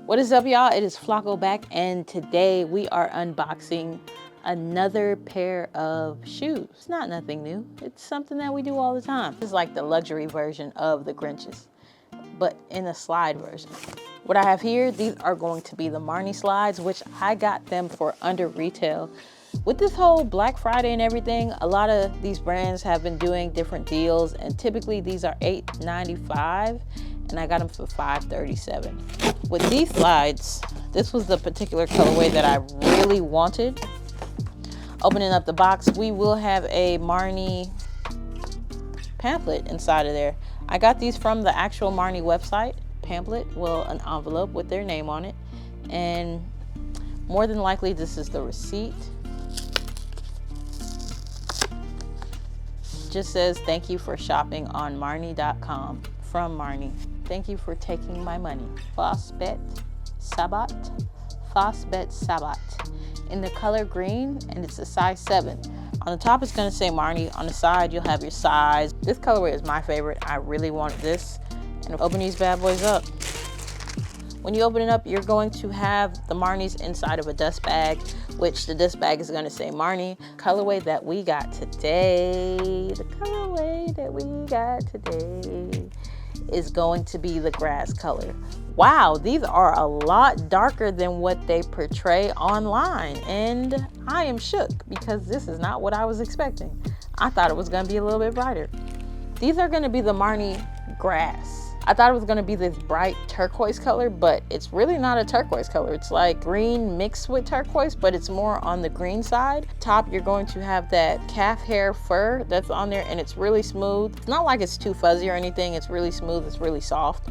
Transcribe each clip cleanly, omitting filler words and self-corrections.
What is up, y'all? It is Flacco back, and today we are unboxing another pair of shoes. It's not nothing new. It's something that we do all the time. It's like the luxury version of the Grinches, but in a slide version. What I have here, these are going to be the Marni slides, which I got them for under retail. With this whole Black Friday and everything, a lot of these brands have been doing different deals, and typically these are $8.95, and I got them for $5.37. With these slides, this was the particular colorway that I really wanted. Opening up the box, we will have a Marni pamphlet inside of there. I got these from the actual Marni website. Pamphlet, well, an envelope with their name on it, and more than likely this is the receipt. Just says, thank you for shopping on Marni.com from Marni. Thank you for taking my money. Fosbet Sabat, Fosbet Sabat, in the color green, and it's a size 7. On the top, it's gonna say Marni. On the side, you'll have your size. This colorway is my favorite. I really wanted this. And open these bad boys up. When you open it up, you're going to have the Marnis inside of a dust bag, which the dust bag is gonna say Marni. Colorway that we got today, the colorway that we got today is going to be the grass color. Wow, these are a lot darker than what they portray online, and I am shook because this is not what I was expecting. I thought it was gonna be a little bit brighter. These are gonna be the Marni grass. I thought it was gonna be this bright turquoise color, but it's really not a turquoise color. It's like green mixed with turquoise, but it's more on the green side. Top, you're going to have that calf hair fur that's on there, and it's really smooth. It's not like it's too fuzzy or anything. It's really smooth, it's really soft.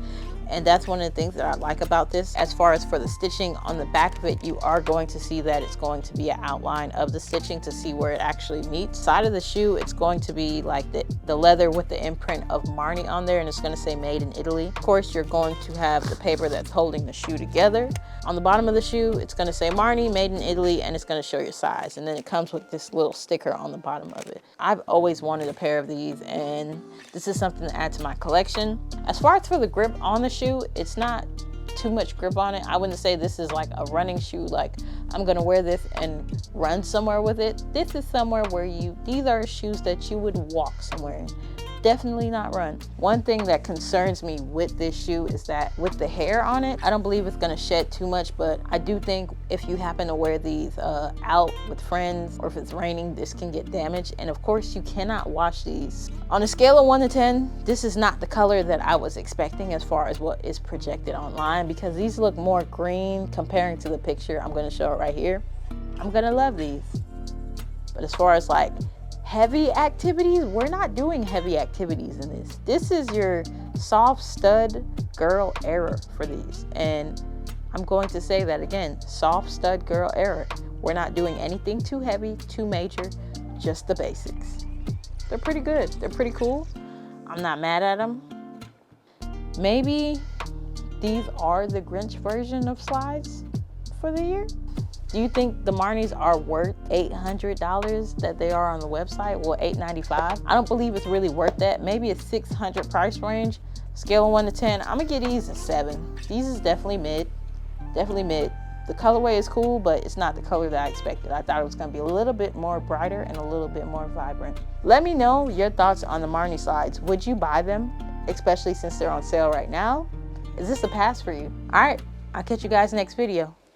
And that's one of the things that I like about this. As far as for the stitching on the back of it, you are going to see that it's going to be an outline of the stitching to see where it actually meets. Side of the shoe, it's going to be like the leather with the imprint of Marni on there, and it's going to say made in Italy. Of course, you're going to have the paper that's holding the shoe together. On the bottom of the shoe, it's going to say Marni, made in Italy, and it's going to show your size. And then it comes with this little sticker on the bottom of it. I've always wanted a pair of these, and this is something to add to my collection. As far as for the grip on the shoe, it's not too much grip on it. I wouldn't say this is like a running shoe, like I'm gonna wear this and run somewhere with it. This is somewhere where these are shoes that you would walk somewhere in. Definitely not run. One thing that concerns me with this shoe is that with the hair on it, I don't believe it's gonna shed too much, but I do think if you happen to wear these out with friends, or if it's raining, this can get damaged. And of course, you cannot wash these. On a scale of 1 to 10, this is not the color that I was expecting as far as what is projected online, because these look more green comparing to the picture. I'm gonna show it right here. I'm gonna love these. But as far as like heavy activities, we're not doing heavy activities in this. This is your soft stud girl era for these. And I'm going to say that again, soft stud girl era. We're not doing anything too heavy, too major, just the basics. They're pretty good. They're pretty cool. I'm not mad at them. Maybe these are the Grinch version of slides for the year. Do you think the Marnis are worth $800 that they are on the website? Well, $8.95. I don't believe it's really worth that. Maybe a $600 price range. Scale of 1 to 10, I'm gonna give these a 7. These is definitely mid, definitely mid. The colorway is cool, but it's not the color that I expected. I thought it was gonna be a little bit more brighter and a little bit more vibrant. Let me know your thoughts on the Marni slides. Would you buy them, especially since they're on sale right now? Is this a pass for you? All right, I'll catch you guys next video.